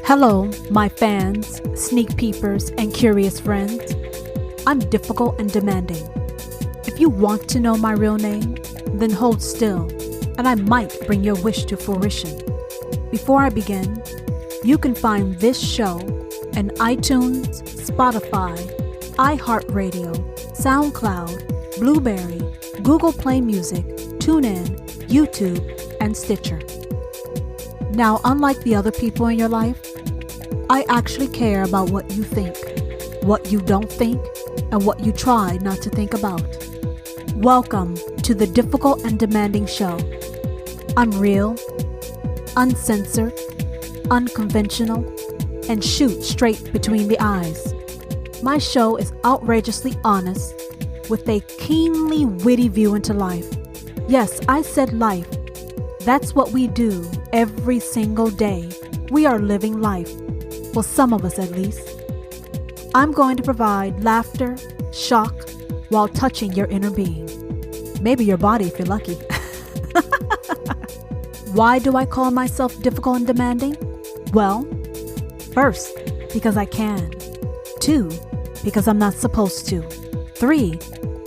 Hello, my fans, sneak peepers, and curious friends. I'm difficult and demanding. If you want to know my real name, then hold still, and I might bring your wish to fruition. Before I begin, you can find this show in iTunes, Spotify, iHeartRadio, SoundCloud, Blueberry, Google Play Music, TuneIn, YouTube, and Stitcher. Now, unlike the other people in your life, I actually care about what you think, what you don't think, and what you try not to think about. Welcome to the Difficult and Demanding Show. I'm real, uncensored, unconventional, and shoot straight between the eyes. My show is outrageously honest with a keenly witty view into life. Yes, I said life. That's what we do every single day. We are living life. Well, some of us at least. I'm going to provide laughter, shock, while touching your inner being. Maybe your body if you're lucky. Why do I call myself difficult and demanding? Well, first, because I can. 2, because I'm not supposed to. 3,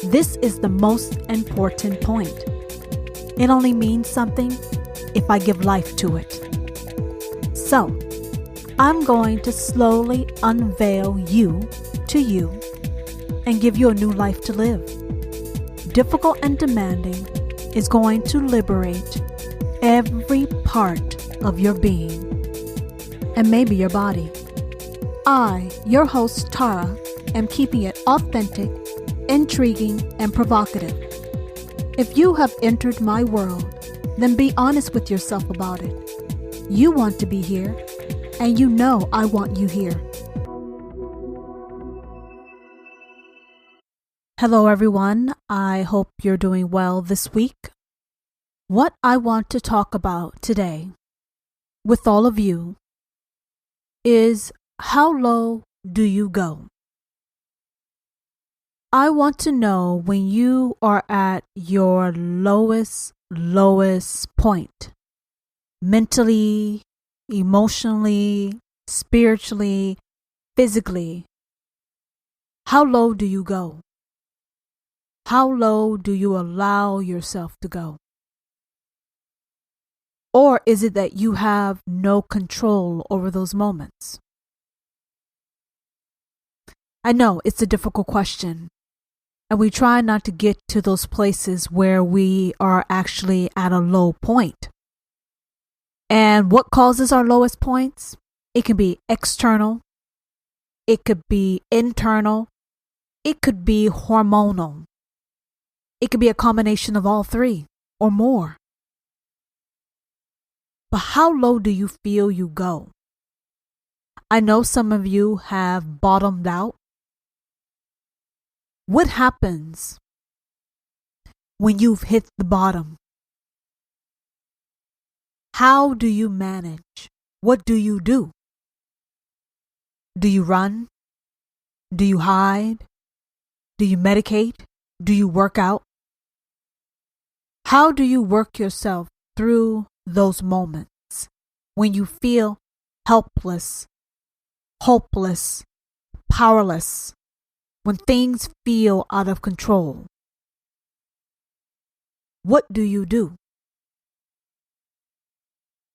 this is the most important point. It only means something if I give life to it. So, I'm going to slowly unveil you to you and give you a new life to live. Difficult and demanding is going to liberate every part of your being and maybe your body. I, your host Tara, am keeping it authentic, intriguing, and provocative. If you have entered my world, then be honest with yourself about it. You want to be here, and you know I want you here. Hello everyone, I hope you're doing well this week. What I want to talk about today with all of you is how low do you go? I want to know when you are at your lowest point, mentally, emotionally, spiritually, physically. How low do you go? How low do you allow yourself to go? Or is it that you have no control over those moments? I know it's a difficult question, and we try not to get to those places where we are actually at a low point. And what causes our lowest points? It can be external, it could be internal, it could be hormonal. It could be a combination of all three or more. But how low do you feel you go? I know some of you have bottomed out. What happens when you've hit the bottom? How do you manage? What do you do? Do you run? Do you hide? Do you medicate? Do you work out? How do you work yourself through those moments when you feel helpless, hopeless, powerless, when things feel out of control? What do you do?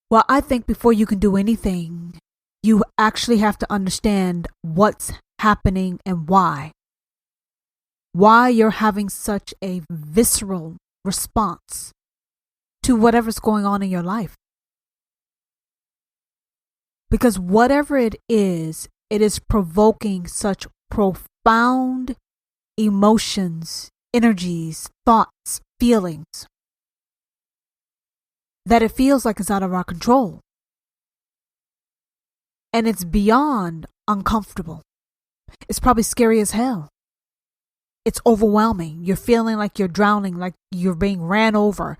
Well, I think before you can do anything, you actually have to understand what's happening and why. Why you're having such a visceral response to whatever's going on in your life. Because whatever it is provoking such profound emotions, energies, thoughts, feelings, that it feels like it's out of our control. And it's beyond uncomfortable. It's probably scary as hell. It's overwhelming. You're feeling like you're drowning, like you're being ran over.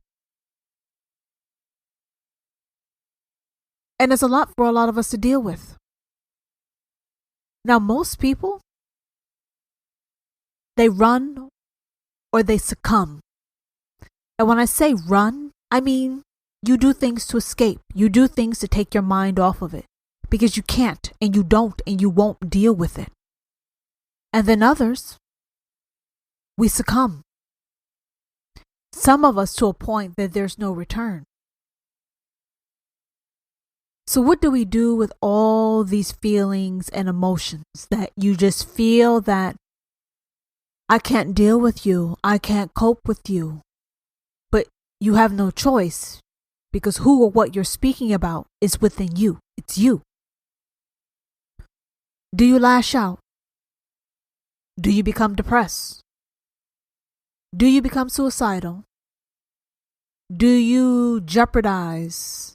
And it's a lot for a lot of us to deal with. Now, most people, they run or they succumb. And when I say run, I mean you do things to escape. You do things to take your mind off of it. because you can't and you don't and you won't deal with it. And then others, we succumb. Some of us to a point that there's no return. So what do we do with all these feelings and emotions that you just feel that I can't deal with you, I can't cope with you, but you have no choice because who or what you're speaking about is within you. It's you. Do you lash out? Do you become depressed? Do you become suicidal? Do you jeopardize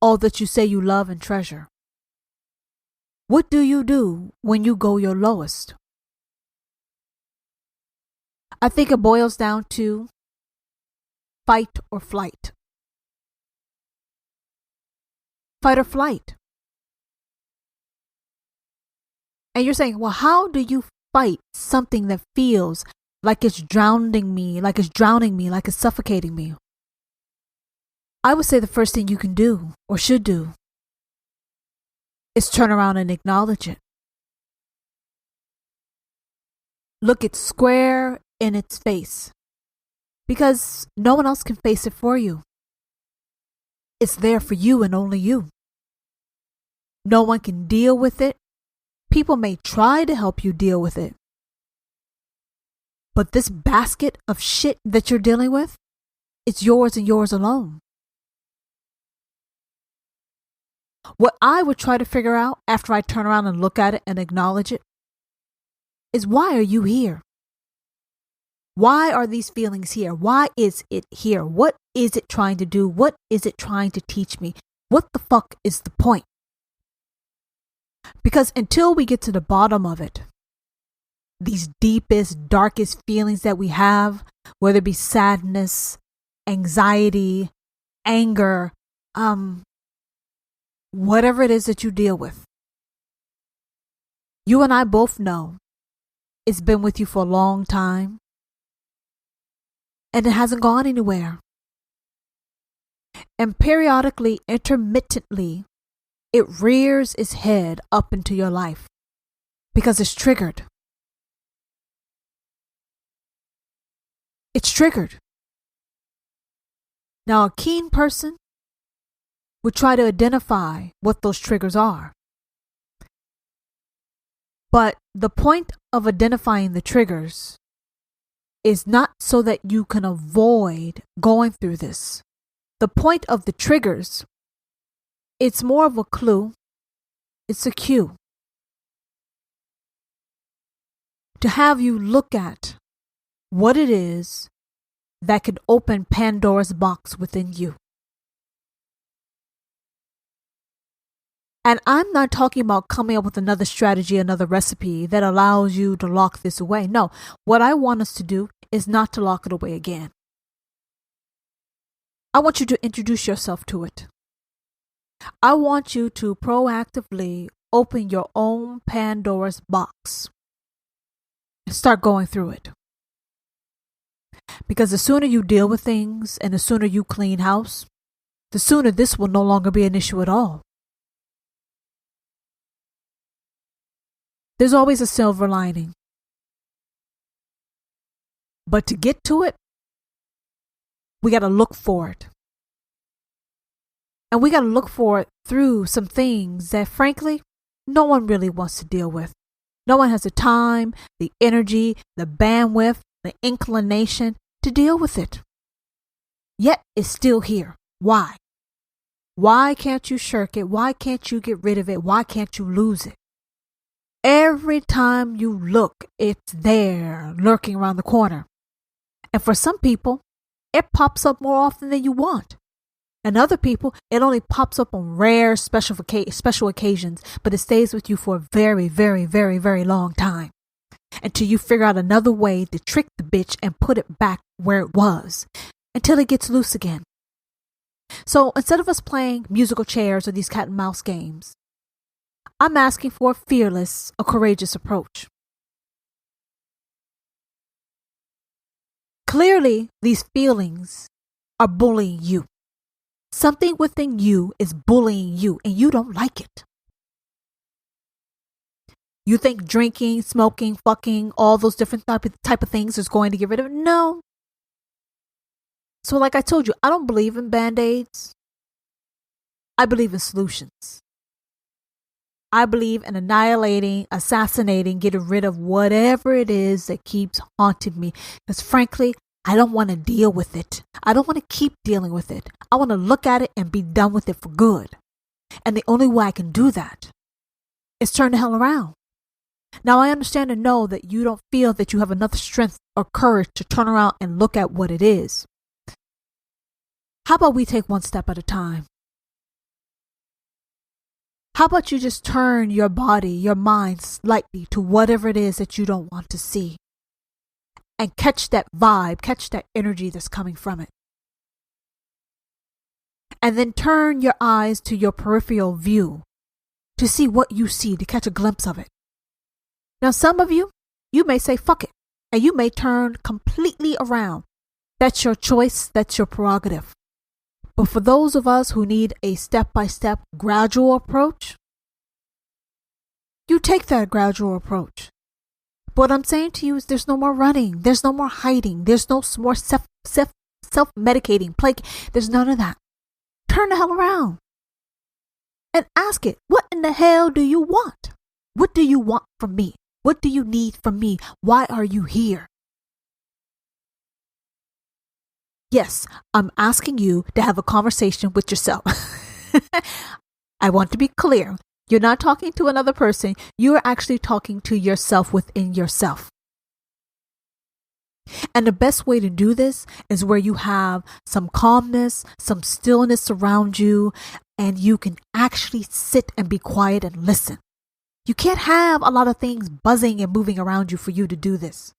all that you say you love and treasure? What do you do when you go your lowest? I think it boils down to fight or flight. Fight or flight. And you're saying, well, how do you fight something that feels like it's drowning me, like it's suffocating me? I would say the first thing you can do or should do is turn around and acknowledge it. Look it square in its face, because no one else can face it for you. It's there for you and only you. No one can deal with it. People may try to help you deal with it, but this basket of shit that you're dealing with, it's yours and yours alone. What I would try to figure out after I turn around and look at it and acknowledge it is, why are you here? Why are these feelings here? Why is it here? What is it trying to do? What is it trying to teach me? What the fuck is the point? Because until we get to the bottom of it, these deepest, darkest feelings that we have, whether it be sadness, anxiety, anger, whatever it is that you deal with, you and I both know it's been with you for a long time and it hasn't gone anywhere. And periodically, intermittently, it rears its head up into your life because it's triggered. It's triggered. Now, a keen person would try to identify what those triggers are. But the point of identifying the triggers is not so that you can avoid going through this. The point of the triggers, it's more of a clue. It's a cue to have you look at what it is that could open Pandora's box within you. And I'm not talking about coming up with another strategy, another recipe that allows you to lock this away. No, what I want us to do is not to lock it away again. I want you to introduce yourself to it. I want you to proactively open your own Pandora's box and start going through it. Because the sooner you deal with things and the sooner you clean house, the sooner this will no longer be an issue at all. There's always a silver lining. But to get to it, we got to look for it. And we got to look for it through some things that, frankly, no one really wants to deal with. No one has the time, the energy, the bandwidth, the inclination to deal with it. Yet it's still here. Why? Why can't you shirk it? Why can't you get rid of it? Why can't you lose it? Every time you look, it's there, lurking around the corner. And for some people, it pops up more often than you want. And other people, it only pops up on rare special occasions, but it stays with you for a very, very, very, very long time. Until you figure out another way to trick the bitch and put it back where it was. Until it gets loose again. So instead of us playing musical chairs or these cat and mouse games, I'm asking for a fearless, a courageous approach. Clearly, these feelings are bullying you. Something within you is bullying you and you don't like it. You think drinking, smoking, fucking, all those different type of things is going to get rid of it? No. So like I told you, I don't believe in band-aids. I believe in solutions. I believe in annihilating, assassinating, getting rid of whatever it is that keeps haunting me. Because frankly, I don't want to deal with it. I don't want to keep dealing with it. I want to look at it and be done with it for good. And the only way I can do that is turn the hell around. Now, I understand and know that you don't feel that you have enough strength or courage to turn around and look at what it is. How about we take one step at a time? How about you just turn your body, your mind slightly to whatever it is that you don't want to see and catch that vibe, catch that energy that's coming from it. And then turn your eyes to your peripheral view to see what you see, to catch a glimpse of it. Now, some of you may say, fuck it, and you may turn completely around. That's your choice. That's your prerogative. But for those of us who need a step-by-step gradual approach, you take that gradual approach. But what I'm saying to you is there's no more running. There's no more hiding. There's no more self-medicating. There's none of that. Turn the hell around and ask it, what in the hell do you want? What do you want from me? What do you need from me? Why are you here? Yes, I'm asking you to have a conversation with yourself. I want to be clear. You're not talking to another person. You're actually talking to yourself within yourself. And the best way to do this is where you have some calmness, some stillness around you, and you can actually sit and be quiet and listen. You can't have a lot of things buzzing and moving around you for you to do this.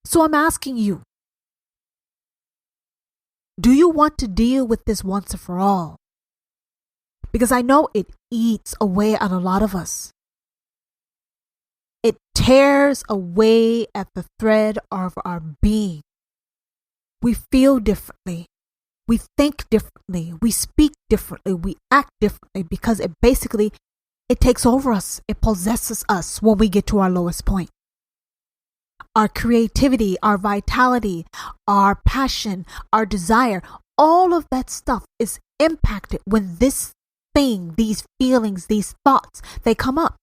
So I'm asking you, do you want to deal with this once and for all? Because I know it eats away at a lot of us. It tears away at the thread of our being. We feel differently. We think differently. We speak differently. We act differently because it takes over us. It possesses us when we get to our lowest point. Our creativity, our vitality, our passion, our desire, all of that stuff is impacted when this thing, these feelings, these thoughts, they come up.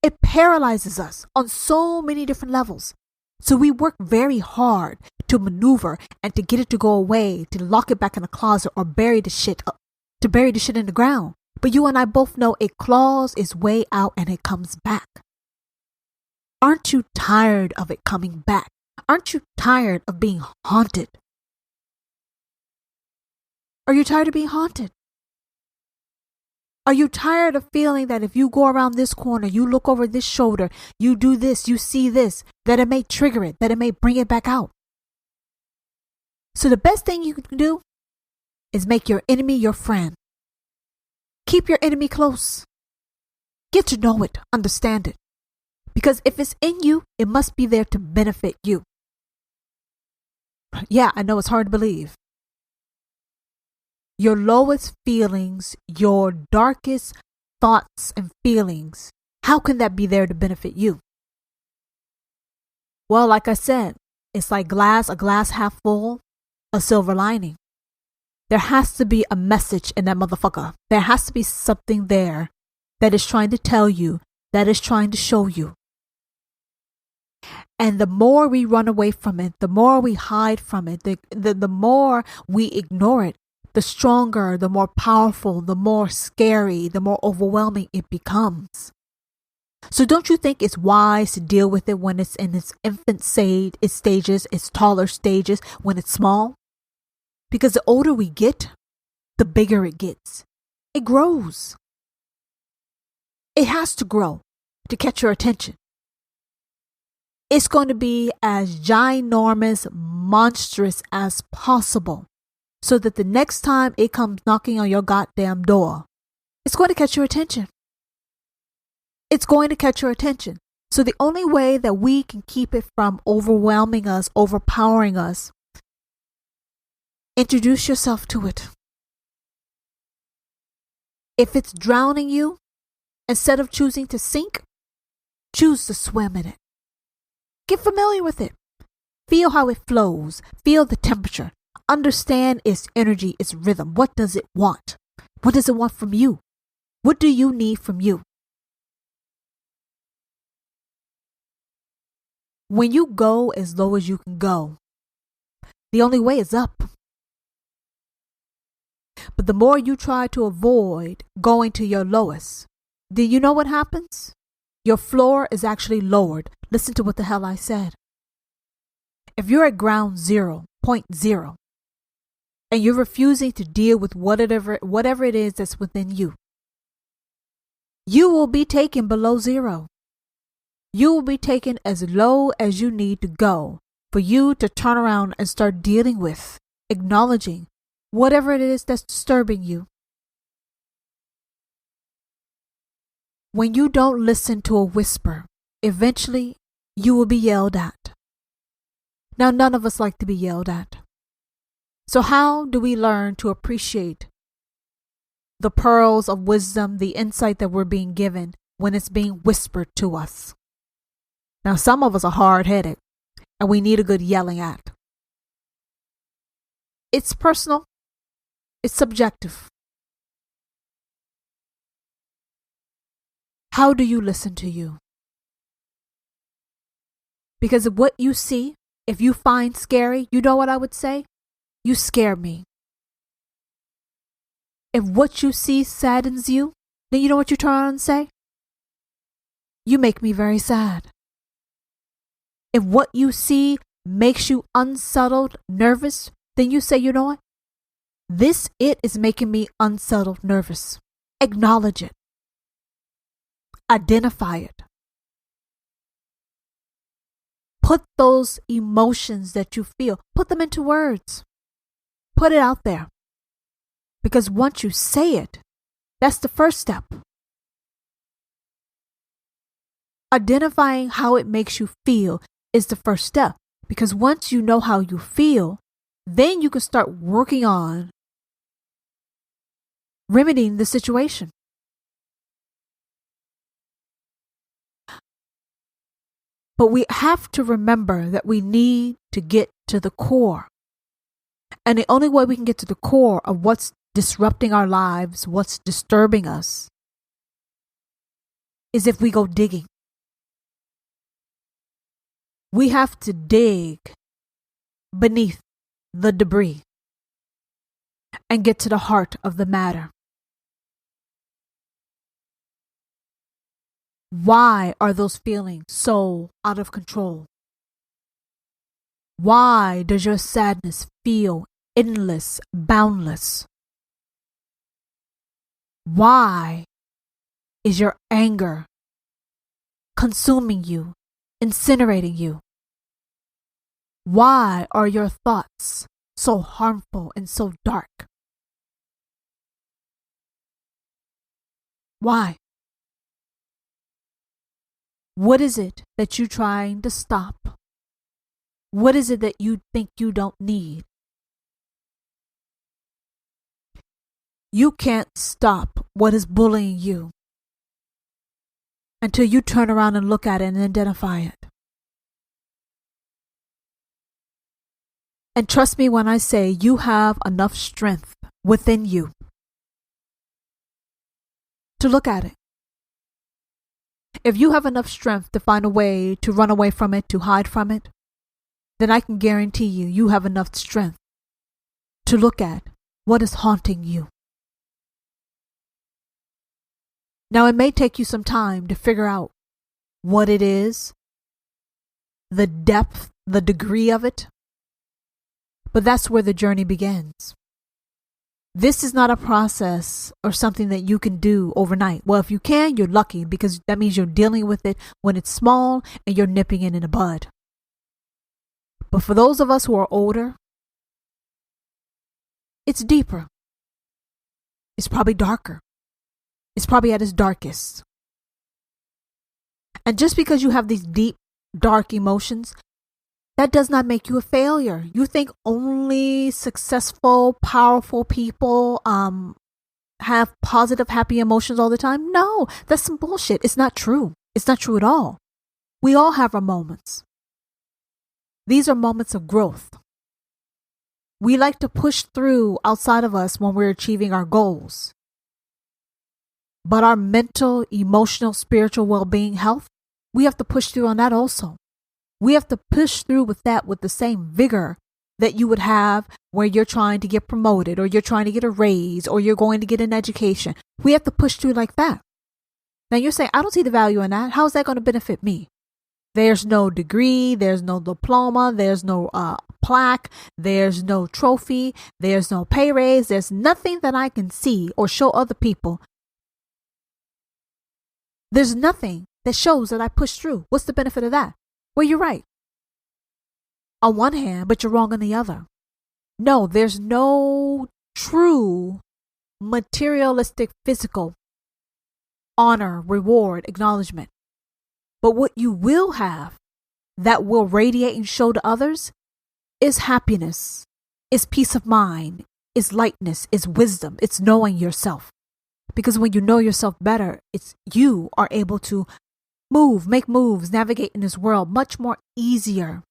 It paralyzes us on so many different levels. So we work very hard to maneuver and to get it to go away, to lock it back in a closet or bury the shit in the ground. But you and I both know it claws its way out and it comes back. Aren't you tired of it coming back? Aren't you tired of being haunted? Are you tired of being haunted? Are you tired of feeling that if you go around this corner, you look over this shoulder, you do this, you see this, that it may trigger it, that it may bring it back out? So the best thing you can do is make your enemy your friend. Keep your enemy close. Get to know it, understand it. Because if it's in you, it must be there to benefit you. Yeah, I know it's hard to believe. Your lowest feelings, your darkest thoughts and feelings, how can that be there to benefit you? Well, like I said, it's like a glass half full, a silver lining. There has to be a message in that motherfucker. There has to be something there that is trying to tell you, that is trying to show you. And the more we run away from it, the more we hide from it, the more we ignore it, the stronger, the more powerful, the more scary, the more overwhelming it becomes. So don't you think it's wise to deal with it when it's in its infant stages, its taller stages, when it's small? Because the older we get, the bigger it gets. It grows. It has to grow to catch your attention. It's going to be as ginormous, monstrous as possible so that the next time it comes knocking on your goddamn door, it's going to catch your attention. It's going to catch your attention. So the only way that we can keep it from overwhelming us, overpowering us, introduce yourself to it. If it's drowning you, Instead of choosing to sink, choose to swim in it. Get familiar with it. Feel how it flows. Feel the temperature. Understand its energy, its rhythm. What does it want? What does it want from you? What do you need from you? When you go as low as you can go, the only way is up. But the more you try to avoid going to your lowest, do you know what happens? Your floor is actually lowered. Listen to what the hell I said. If you're at ground zero, point zero, and you're refusing to deal with whatever it is that's within you, you will be taken below zero. You will be taken as low as you need to go for you to turn around and start dealing with, acknowledging whatever it is that's disturbing you. When you don't listen to a whisper, eventually you will be yelled at. Now, none of us like to be yelled at. So how do we learn to appreciate the pearls of wisdom, the insight that we're being given when it's being whispered to us? Now, some of us are hard-headed and we need a good yelling at. It's personal. It's subjective. How do you listen to you? Because of what you see, if you find scary, you know what I would say? You scare me. If what you see saddens you, then you know what you turn around and say? You make me very sad. If what you see makes you unsettled, nervous, then you say, you know what? It is making me unsettled, nervous. Acknowledge it. Identify it. Put those emotions that you feel, put them into words. Put it out there. Because once you say it, that's the first step. Identifying how it makes you feel is the first step. Because once you know how you feel, then you can start working on remedying the situation. But we have to remember that we need to get to the core. And the only way we can get to the core of what's disrupting our lives, what's disturbing us, is if we go digging. We have to dig beneath the debris and get to the heart of the matter. Why are those feelings so out of control? Why does your sadness feel endless, boundless? Why is your anger consuming you, incinerating you? Why are your thoughts so harmful and so dark? Why? What is it that you're trying to stop? What is it that you think you don't need? You can't stop what is bullying you until you turn around and look at it and identify it. And trust me when I say you have enough strength within you to look at it. If you have enough strength to find a way to run away from it, to hide from it, then I can guarantee you have enough strength to look at what is haunting you. Now, it may take you some time to figure out what it is, the depth, the degree of it, but that's where the journey begins. This is not a process or something that you can do overnight. Well, if you can, you're lucky because that means you're dealing with it when it's small and you're nipping it in the bud. But for those of us who are older, it's deeper. It's probably darker. It's probably at its darkest. And just because you have these deep, dark emotions, that does not make you a failure. You think only successful, powerful people have positive, happy emotions all the time? No, that's some bullshit. It's not true. It's not true at all. We all have our moments. These are moments of growth. We like to push through outside of us when we're achieving our goals. But our mental, emotional, spiritual well-being, health, we have to push through on that also. We have to push through with that with the same vigor that you would have where you're trying to get promoted or you're trying to get a raise or you're going to get an education. We have to push through like that. Now you're saying, I don't see the value in that. How is that going to benefit me? There's no degree, there's no diploma, there's no plaque, there's no trophy, there's no pay raise, there's nothing that I can see or show other people. There's nothing that shows that I pushed through. What's the benefit of that? Well, you're right on one hand, but you're wrong on the other. No, there's no true materialistic, physical honor, reward, acknowledgement. But what you will have that will radiate and show to others is happiness, is peace of mind, is lightness, is wisdom, it's knowing yourself. Because when you know yourself better, you are able to make moves, navigate in this world much more easier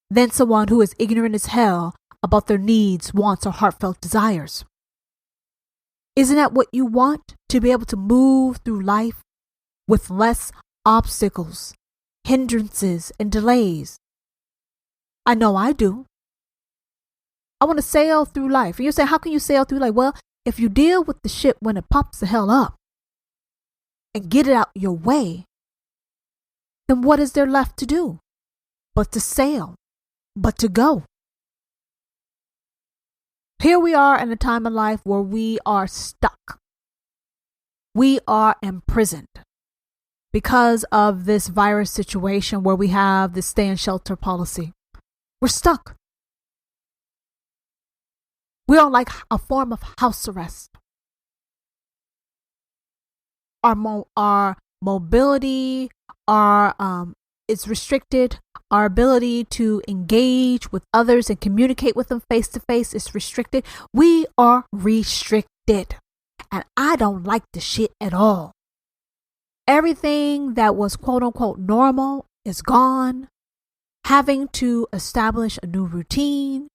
than someone who is ignorant as hell about their needs, wants, or heartfelt desires. Isn't that what you want? To be able to move through life with less obstacles, hindrances, and delays. I know I do. I want to sail through life. And you say, how can you sail through life? Well, if you deal with the shit when it pops the hell up and get it out your way, then what is there left to do but to sail, but to go? Here we are in a time of life where we are stuck. We are imprisoned because of this virus situation where we have this stay in shelter policy. We're stuck. We're on like a form of house arrest. Our mobility, is restricted. Our ability to engage with others and communicate with them face to face is restricted. We are restricted. And I don't like the shit at all. Everything that was quote unquote normal is gone. Having to establish a new routine.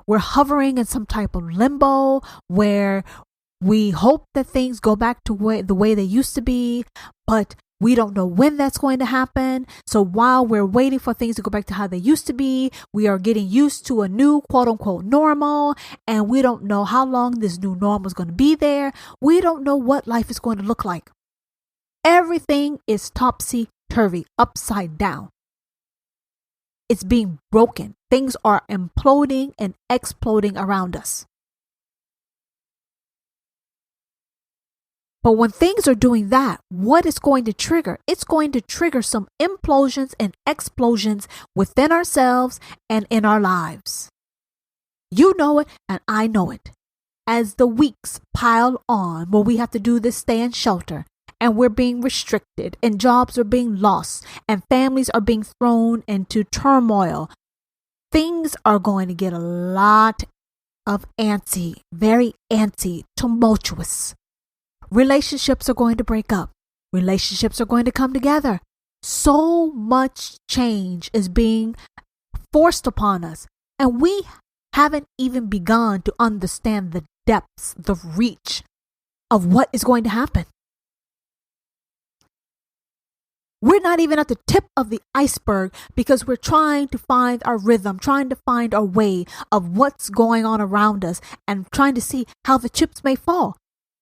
We're hovering in some type of limbo where we hope that things go back to the way they used to be, but we don't know when that's going to happen. So while we're waiting for things to go back to how they used to be, we are getting used to a new quote unquote normal, and we don't know how long this new normal is going to be there. We don't know what life is going to look like. Everything is topsy-turvy, upside down. It's being broken. Things are imploding and exploding around us. But when things are doing that, what is going to trigger? It's going to trigger some implosions and explosions within ourselves and in our lives. You know it and I know it. As the weeks pile on where we have to do this stay in shelter, and we're being restricted, and jobs are being lost, and families are being thrown into turmoil, things are going to get a lot of antsy, very antsy, tumultuous. Relationships are going to break up. Relationships are going to come together. So much change is being forced upon us, and we haven't even begun to understand the depths, the reach of what is going to happen. We're not even at the tip of the iceberg because we're trying to find our rhythm, trying to find our way of what's going on around us and trying to see how the chips may fall.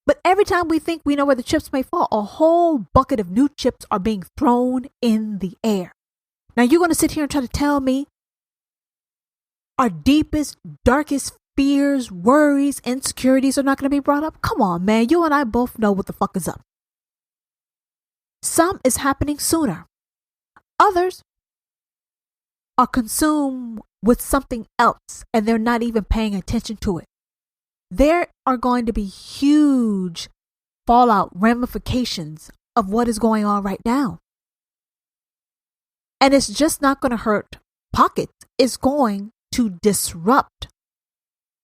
But every time we think we know where the chips may fall, a whole bucket of new chips are being thrown in the air. Now you're going to sit here and try to tell me our deepest, darkest fears, worries, insecurities are not going to be brought up? Come on, man. You and I both know what the fuck is up. Some is happening sooner. Others are consumed with something else and they're not even paying attention to it. There are going to be huge fallout ramifications of what is going on right now. And it's just not going to hurt pockets. It's going to disrupt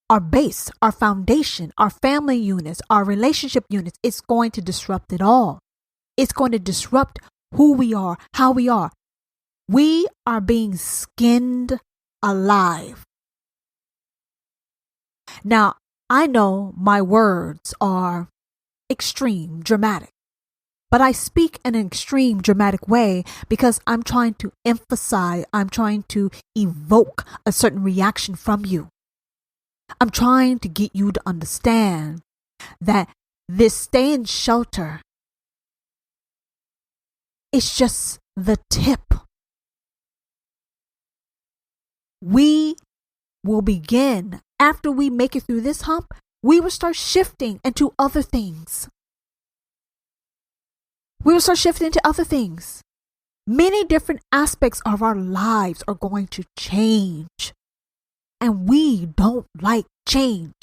our base, our foundation, our family units, our relationship units. It's going to disrupt it all. It's going to disrupt who we are, how we are. We are being skinned alive. Now, I know my words are extreme, dramatic, but I speak in an extreme, dramatic way because I'm trying to emphasize, I'm trying to evoke a certain reaction from you. I'm trying to get you to understand that this stay in shelter is just the tip. We will begin, after we make it through this hump, we will start shifting into other things. We will start shifting into other things. Many different aspects of our lives are going to change. And we don't like change.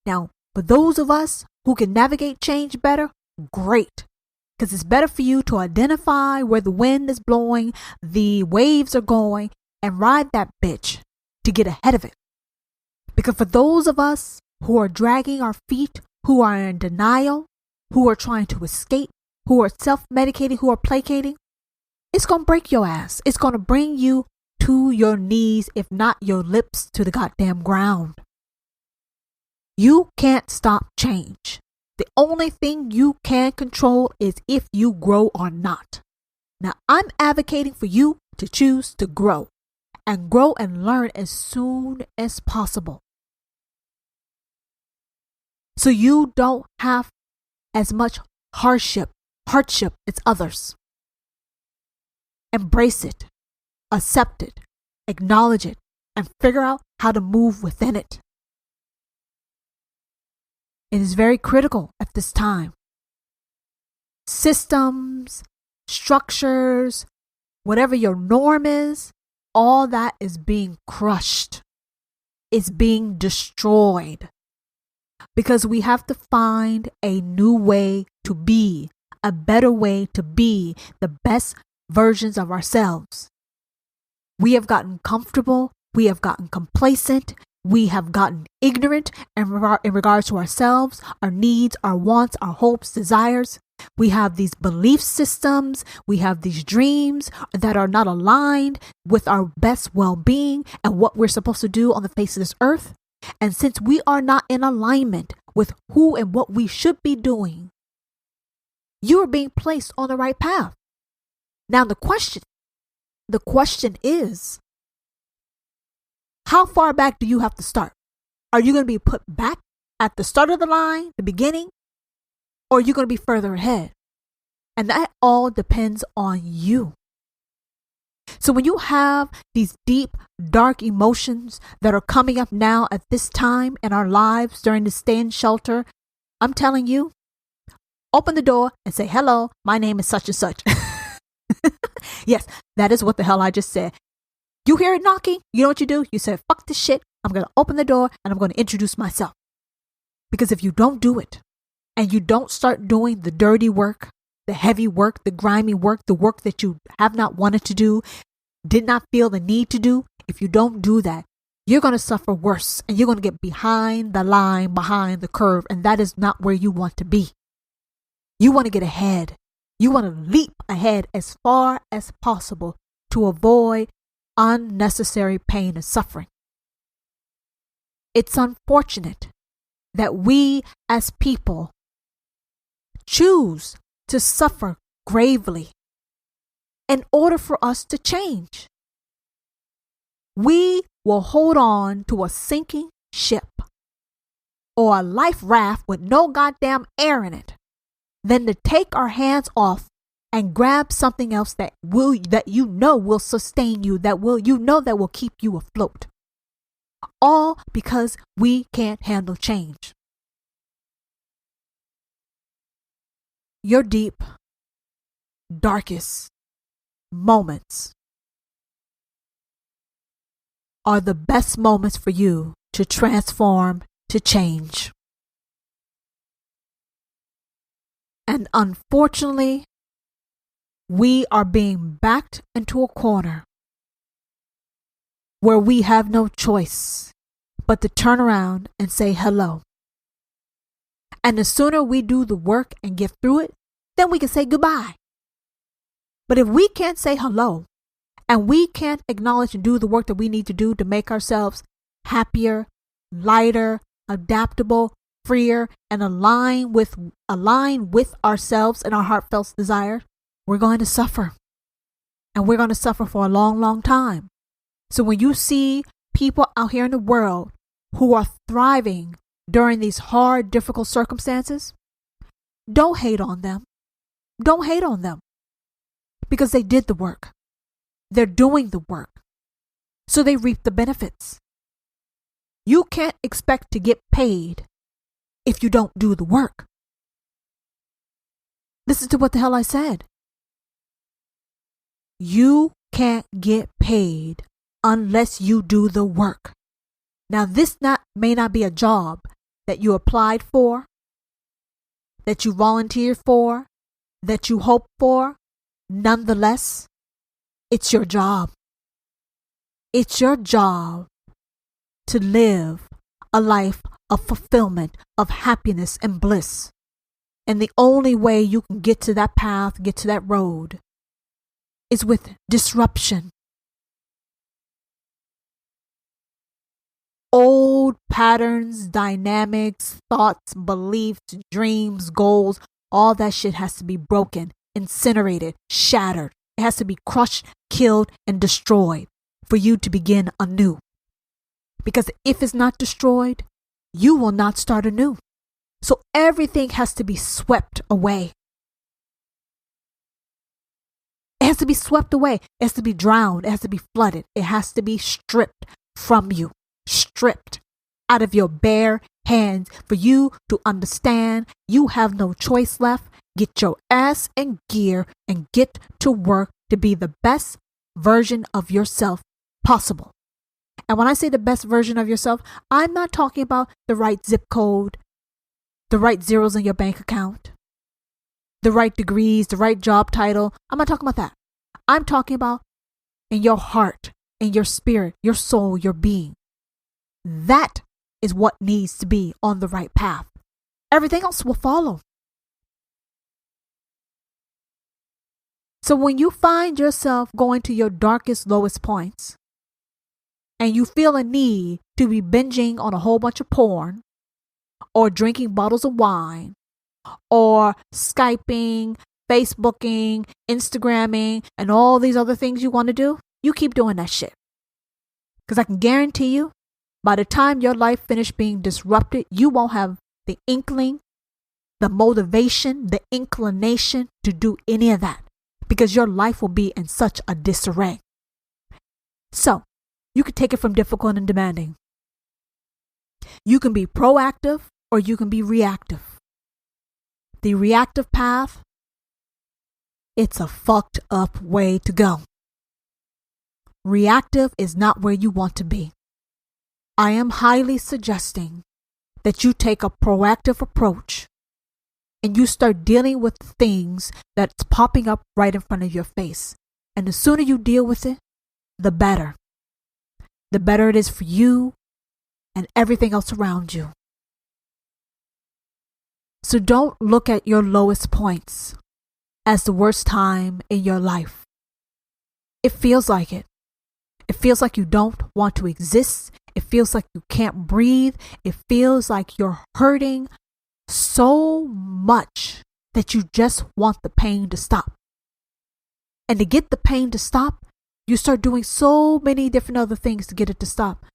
Now, for those of us who can navigate change better, great. Because it's better for you to identify where the wind is blowing, the waves are going, and ride that bitch to get ahead of it. Because for those of us who are dragging our feet, who are in denial, who are trying to escape, who are self-medicating, who are placating, it's going to break your ass. It's going to bring you to your knees, if not your lips to the goddamn ground. You can't stop change. The only thing you can control is if you grow or not. Now, I'm advocating for you to choose to grow and learn as soon as possible. So you don't have as much hardship as others. Embrace it, accept it, acknowledge it, and figure out how to move within it. It is very critical at this time. Systems, structures, whatever your norm is, all that is being crushed. It's being destroyed. Because we have to find a new way to be, a better way to be the best versions of ourselves. We have gotten comfortable. We have gotten complacent. We have gotten ignorant in regards to ourselves, our needs, our wants, our hopes, desires. We have these belief systems. We have these dreams that are not aligned with our best well-being and what we're supposed to do on the face of this earth. And since we are not in alignment with who and what we should be doing, you are being placed on the right path. Now the question is, how far back do you have to start? Are you going to be put back at the start of the line, the beginning, or are you going to be further ahead? And that all depends on you. So when you have these deep, dark emotions that are coming up now at this time in our lives during the stay in shelter, I'm telling you, open the door and say, hello, my name is such and such. Yes, that is what the hell I just said. You hear it knocking, you know what you do? You say, fuck this shit. I'm going to open the door and I'm going to introduce myself. Because if you don't do it and you don't start doing the dirty work, the heavy work, the grimy work, the work that you have not wanted to do, did not feel the need to do, if you don't do that, you're going to suffer worse and you're going to get behind the line, behind the curve. And that is not where you want to be. You want to get ahead. You want to leap ahead as far as possible to avoid unnecessary pain and suffering. It's unfortunate that we as people choose to suffer gravely in order for us to change. We will hold on to a sinking ship or a life raft with no goddamn air in it than to take our hands off and grab something else that you know will sustain you, that will keep you afloat. All because we can't handle change. Your deep, darkest moments are the best moments for you to transform, to change. And unfortunately, we are being backed into a corner where we have no choice but to turn around and say hello. And the sooner we do the work and get through it, then we can say goodbye. But if we can't say hello, and we can't acknowledge and do the work that we need to do to make ourselves happier, lighter, adaptable, freer, and align with ourselves and our heartfelt desire, we're going to suffer. And we're going to suffer for a long, long time. So when you see people out here in the world who are thriving during these hard, difficult circumstances, don't hate on them. Don't hate on them. Because they did the work. They're doing the work. So they reap the benefits. You can't expect to get paid if you don't do the work. Listen to what the hell I said. You can't get paid unless you do the work. Now, this may not be a job that you applied for, that you volunteered for, that you hoped for. Nonetheless, it's your job. It's your job to live a life of fulfillment, of happiness and bliss. And the only way you can get to that path, get to that road, is with disruption. Old patterns, dynamics, thoughts, beliefs, dreams, goals, all that shit has to be broken, incinerated, shattered. It has to be crushed, killed, and destroyed for you to begin anew. Because if it's not destroyed, you will not start anew. So everything has to be swept away. It has to be swept away. It has to be drowned. It has to be flooded. It has to be stripped from you. Stripped out of your bare hands for you to understand you have no choice left. Get your ass in gear and get to work to be the best version of yourself possible. And when I say the best version of yourself, I'm not talking about the right zip code, the right zeros in your bank account, the right degrees, the right job title. I'm not talking about that. I'm talking about in your heart, in your spirit, your soul, your being. That is what needs to be on the right path. Everything else will follow. So when you find yourself going to your darkest, lowest points, and you feel a need to be binging on a whole bunch of porn, or drinking bottles of wine, or Skyping, Facebooking, Instagramming, and all these other things you want to do, you keep doing that shit. Because I can guarantee you, by the time your life finishes being disrupted, you won't have the inkling, the motivation, the inclination to do any of that. Because your life will be in such a disarray. So, you can take it from difficult and demanding. You can be proactive or you can be reactive. The reactive path, it's a fucked up way to go. Reactive is not where you want to be. I am highly suggesting that you take a proactive approach and you start dealing with things that's popping up right in front of your face. And the sooner you deal with it, the better. The better it is for you and everything else around you. So don't look at your lowest points as the worst time in your life. It feels like it. It feels like you don't want to exist. It feels like you can't breathe. It feels like you're hurting so much that you just want the pain to stop. And to get the pain to stop, you start doing so many different other things to get it to stop.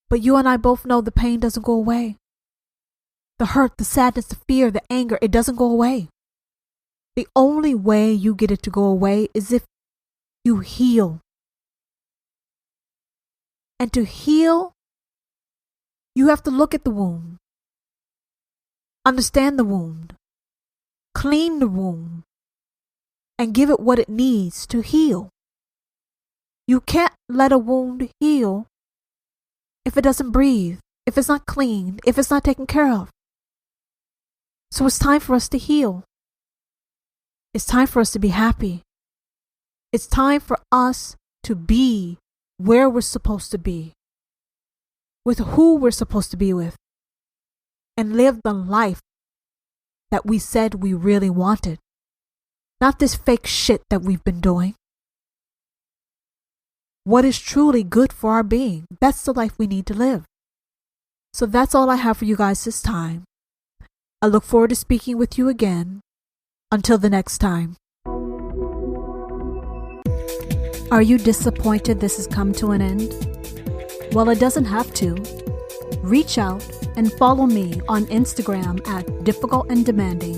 But you and I both know the pain doesn't go away. The hurt, the sadness, the fear, the anger, it doesn't go away. The only way you get it to go away is if you heal. And to heal, you have to look at the wound. Understand the wound. Clean the wound. And give it what it needs to heal. You can't let a wound heal if it doesn't breathe, if it's not clean, if it's not taken care of. So it's time for us to heal. It's time for us to be happy. It's time for us to be where we're supposed to be. with who we're supposed to be with, and live the life that we said we really wanted. Not this fake shit that we've been doing. What is truly good for our being? That's the life we need to live. So that's all I have for you guys this time. I look forward to speaking with you again. Until the next time. Are you disappointed this has come to an end? Well, it doesn't have to. Reach out and follow me on Instagram at Difficult and Demanding,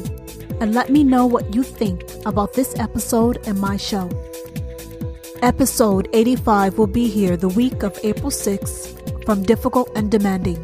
and let me know what you think about this episode and my show. Episode 85 will be here the week of April 6th from Difficult and Demanding.